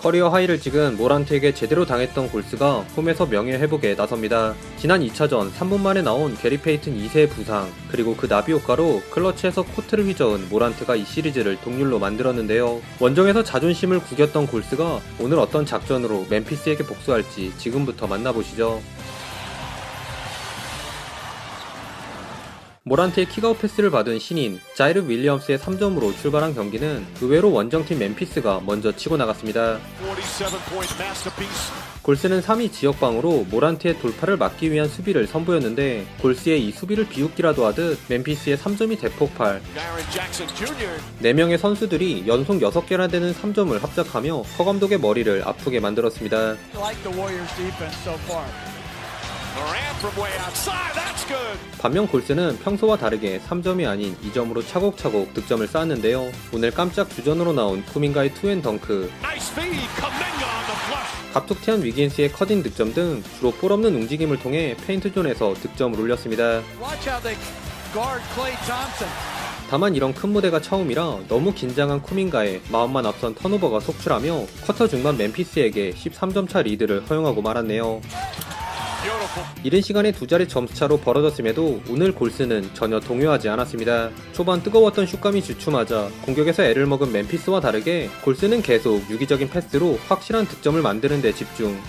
커리어 하이를 찍은 모란트에게 제대로 당했던 골스가 홈에서 명예 회복에 나섭니다. 지난 2차전 3분 만에 나온 게리 페이튼 2세의 부상, 그리고 그 나비 효과로 클러치에서 코트를 휘저은 모란트가 이 시리즈를 동률로 만들었는데요. 원정에서 자존심을 구겼던 골스가 오늘 어떤 작전으로 멤피스에게 복수할지 지금부터 만나보시죠. 모란트의 킥아웃 패스를 받은 신인 자이르 윌리엄스의 3점으로 출발한 경기는 의외로 원정팀 멤피스가 먼저 치고 나갔습니다. 골스는 3위 지역방으로 모란트의 돌파를 막기 위한 수비를 선보였는데 골스의 이 수비를 비웃기라도 하듯 멤피스의 3점이 대폭발. 4명의 선수들이 연속 6개나 되는 3점을 합작하며 커 감독의 머리를 아프게 만들었습니다. 반면 골스는 평소와 다르게 3점이 아닌 2점으로 차곡차곡 득점을 쌓았는데요. 오늘 깜짝 주전으로 나온 쿠민가의 투앤 덩크, 갑툭튀한 위긴스의 컷인 득점 등 주로 볼 없는 움직임을 통해 페인트존에서 득점을 올렸습니다. 다만 이런 큰 무대가 처음이라 너무 긴장한 쿠민가에 마음만 앞선 턴오버가 속출하며 쿼터 중반 멤피스에게 13점차 리드를 허용하고 말았네요. 이른 시간에 두 자리 점수차로 벌어졌음에도 오늘 골스는 전혀 동요하지 않았습니다. 초반 뜨거웠던 슛감이 주춤하자 공격에서 애를 먹은 멤피스와 다르게 골스는 계속 유기적인 패스로 확실한 득점을 만드는 데 집중.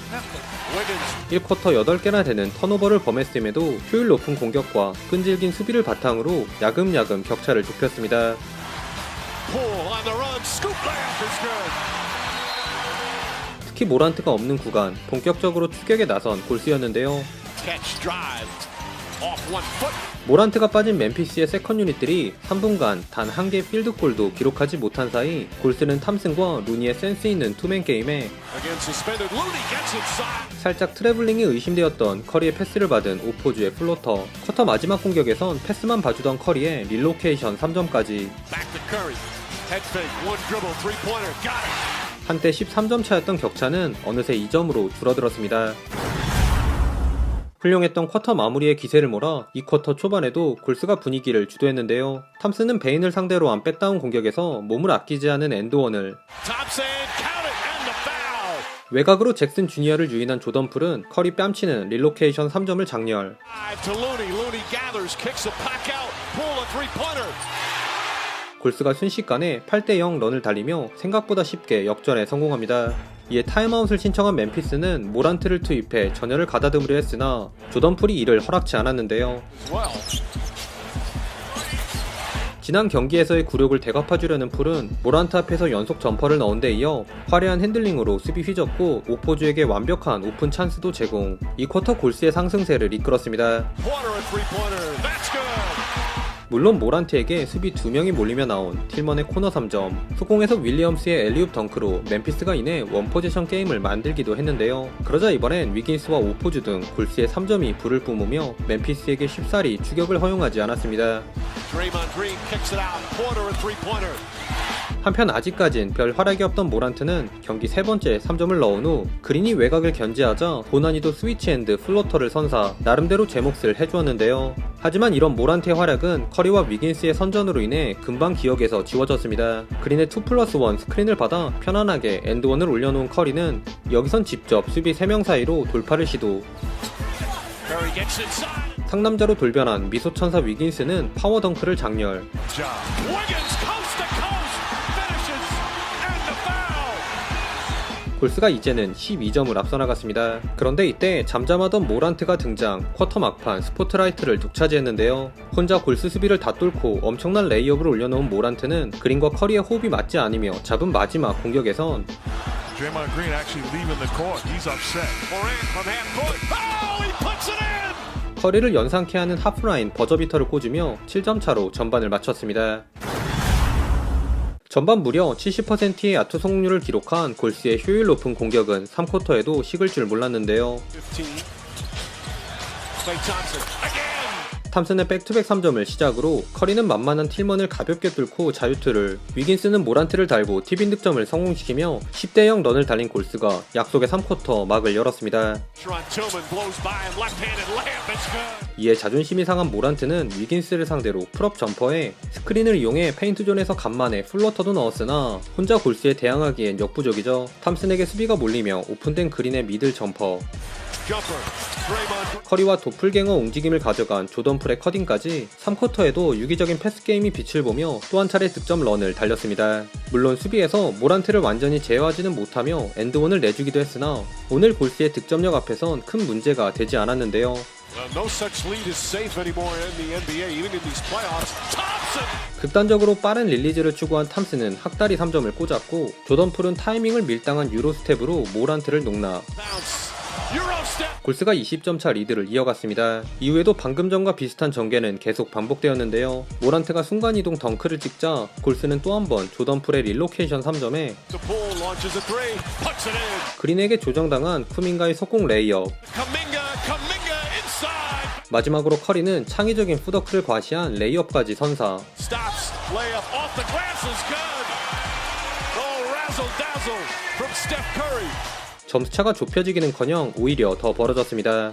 1쿼터 8개나 되는 턴오버를 범했음에도 효율 높은 공격과 끈질긴 수비를 바탕으로 야금야금 격차를 좁혔습니다. 특히 모란트가 없는 구간 본격적으로 추격에 나선 골스였는데요. 모란트가 빠진 멤피스의 세컨 유닛들이 3분간 단 한 개의 필드골도 기록하지 못한 사이 골스는 탐슨과 루니의 센스 있는 투맨 게임에 살짝 트래블링이 의심되었던 커리의 패스를 받은 오포주의 플로터, 쿼터 마지막 공격에선 패스만 봐주던 커리의 릴로케이션 3점까지. 한때 13점 차였던 격차는 어느새 2점으로 줄어들었습니다. 훌륭했던 쿼터 마무리에 기세를 몰아 이 쿼터 초반에도 골스가 분위기를 주도했는데요. 탐슨은 베인을 상대로 한 백다운 공격에서 몸을 아끼지 않은 엔드원을, 외곽으로 잭슨 주니어를 유인한 조던풀은 커리 뺨치는 릴로케이션 3점을 장렬. 골스가 순식간에 8대0 런을 달리며 생각보다 쉽게 역전에 성공합니다. 이에 타임아웃을 신청한 멤피스는 모란트를 투입해 전열을 가다듬으려 했으나 조던풀이 이를 허락치 않았는데요. 지난 경기에서의 굴욕을 되갚아주려는 풀은 모란트 앞에서 연속 점퍼를 넣은 데 이어 화려한 핸들링으로 수비 휘젓고 오포주에게 완벽한 오픈 찬스도 제공. 이 쿼터 골스의 상승세를 이끌었습니다. 물론 모란트에게 수비 2명이 몰리며 나온 틸먼의 코너 3점, 속공에서 윌리엄스의 엘리웁 덩크로 멤피스가 이내 원포지션 게임을 만들기도 했는데요. 그러자 이번엔 위긴스와 오포주 등 골스의 3점이 불을 뿜으며 멤피스에게 쉽사리 추격을 허용하지 않았습니다. 한편 아직까진 별 활약이 없던 모란트는 경기 3번째 3점을 넣은 후 그린이 외곽을 견제하자 고난이도 스위치핸드 플로터를 선사, 나름대로 제 몫을 해주었는데요. 하지만 이런 모란트의 활약은 커리와 위긴스의 선전으로 인해 금방 기억에서 지워졌습니다. 그린의 2+1 스크린을 받아 편안하게 엔드원을 올려놓은 커리는 여기선 직접 수비 3명 사이로 돌파를 시도. 상남자로 돌변한 미소천사 위긴스는 파워 덩크를 장렬. 골스가 이제는 12점을 앞서 나갔습니다. 그런데 이때 잠잠하던 모란트가 등장, 쿼터 막판 스포트라이트를 독차지했는데요. 혼자 골스 수비를 다 뚫고 엄청난 레이업을 올려놓은 모란트는 그린과 커리의 호흡이 맞지 않으며 잡은 마지막 공격에선 커리를 연상케 하는 하프라인 버저비터를 꽂으며 7점 차로 전반을 마쳤습니다. 전반 무려 70%의 야투 성공률을 기록한 골스의 효율 높은 공격은 3쿼터에도 식을 줄 몰랐는데요. 탐슨의 백투백 3점을 시작으로 커리는 만만한 틸먼을 가볍게 뚫고 자유투를, 위긴스는 모란트를 달고 팁인 득점을 성공시키며 10대0 런을 달린 골스가 약속의 3쿼터 막을 열었습니다. 이에 자존심이 상한 모란트는 위긴스를 상대로 풀업 점퍼에 스크린을 이용해 페인트존에서 간만에 플러터도 넣었으나 혼자 골스에 대항하기엔 역부족이죠. 탐슨에게 수비가 몰리며 오픈된 그린의 미들 점퍼, 커리와 도플갱어 움직임을 가져간 조던풀의 커딩까지 3쿼터에도 유기적인 패스게임이 빛을 보며 또 한 차례 득점 런을 달렸습니다. 물론 수비에서 모란트를 완전히 제어하지는 못하며 엔드원을 내주기도 했으나 오늘 골스의 득점력 앞에선 큰 문제가 되지 않았는데요. 극단적으로 빠른 릴리즈를 추구한 탐슨은 학다리 3점을 꽂았고 조던풀은 타이밍을 밀당한 유로스텝으로 모란트를 농락. 골스가 20점 차 리드를 이어갔습니다. 이후에도 방금 전과 비슷한 전개는 계속 반복되었는데요. 모란트가 순간이동 덩크를 찍자 골스는 또 한 번 조던풀의 릴로케이션 3점에 그린에게 조정당한 쿠밍가의 속공 레이업, 마지막으로 커리는 창의적인 푸더크를 과시한 레이업까지 선사. 점수차가 좁혀지기는커녕 오히려 더 벌어졌습니다.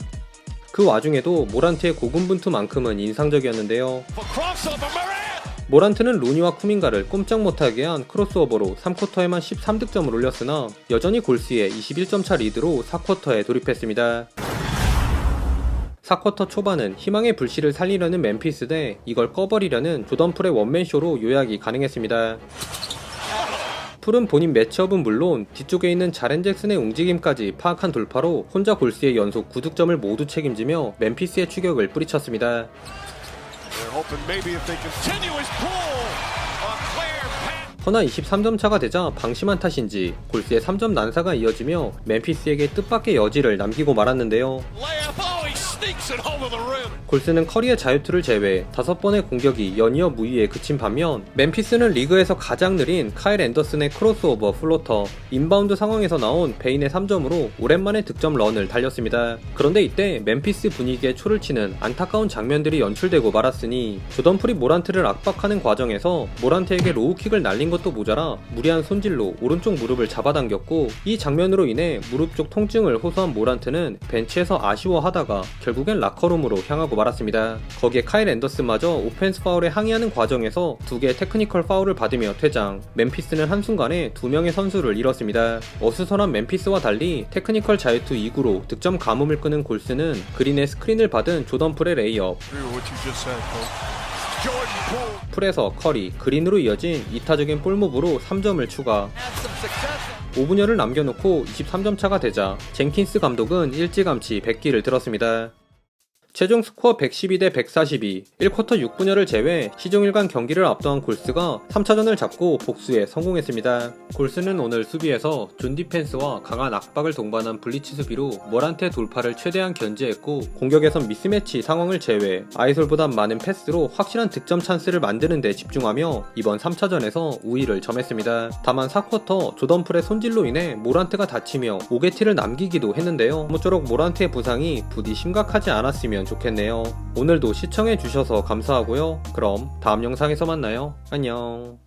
그 와중에도 모란트의 고군분투만큼은 인상적이었는데요. 모란트는 루니와 쿠밍가를 꼼짝 못하게 한 크로스오버로 3쿼터에만 13득점을 올렸으나 여전히 골스의 21점 차 리드로 4쿼터에 돌입했습니다. 4쿼터 초반은 희망의 불씨를 살리려는 멤피스 대 이걸 꺼버리려는 조던풀의 원맨쇼로 요약이 가능했습니다. 풀은 본인 매치업은 물론 뒤쪽에 있는 자렌 잭슨의 움직임까지 파악한 돌파로 혼자 골스의 연속 9득점을 모두 책임지며 멤피스의 추격을 뿌리쳤습니다. 허나 23점 차가 되자 방심한 탓인지 골스의 3점 난사가 이어지며 멤피스에게 뜻밖의 여지를 남기고 말았는데요. 골스는 커리의 자유투를 제외 5번의 공격이 연이어 무위에 그친 반면 멤피스는 리그에서 가장 느린 카일 앤더슨의 크로스오버 플로터, 인바운드 상황에서 나온 베인의 3점으로 오랜만에 득점 런을 달렸습니다. 그런데 이때 멤피스 분위기에 초를 치는 안타까운 장면들이 연출되고 말았으니 조던풀이 모란트를 압박하는 과정에서 모란트에게 로우킥을 날린 것도 모자라 무리한 손질로 오른쪽 무릎을 잡아당겼고 이 장면으로 인해 무릎 쪽 통증을 호소한 모란트는 벤치에서 아쉬워하다가 결국엔 라커룸으로 향하고 말았습니다. 거기에 카일 앤더슨마저 오펜스 파울에 항의하는 과정에서 2개의 테크니컬 파울을 받으며 퇴장. 멤피스는 한순간에 2명의 선수를 잃었습니다. 어수선한 멤피스와 달리 테크니컬 자유투 2구로 득점 가뭄을 끄는 골스는 그린의 스크린을 받은 조던풀의 레이업, 풀에서 커리, 그린으로 이어진 이타적인 볼무브로 3점을 추가. 5분여를 남겨놓고 23점 차가 되자 젠킨스 감독은 일찌감치 100기를 들었습니다. 최종 스코어 112대 142, 1쿼터 6분여를 제외 시종일관 경기를 압도한 골스가 3차전을 잡고 복수에 성공했습니다. 골스는 오늘 수비에서 존 디펜스와 강한 압박을 동반한 블리츠 수비로 모란트의 돌파를 최대한 견제했고 공격에선 미스매치 상황을 제외 아이솔보단 많은 패스로 확실한 득점 찬스를 만드는 데 집중하며 이번 3차전에서 우위를 점했습니다. 다만 4쿼터 조던풀의 손질로 인해 모란트가 다치며 오게티를 남기기도 했는데요. 모쪼록 모란트의 부상이 부디 심각하지 않았으면 좋겠네요. 오늘도 시청해주셔서 감사하고요. 그럼 다음 영상에서 만나요. 안녕.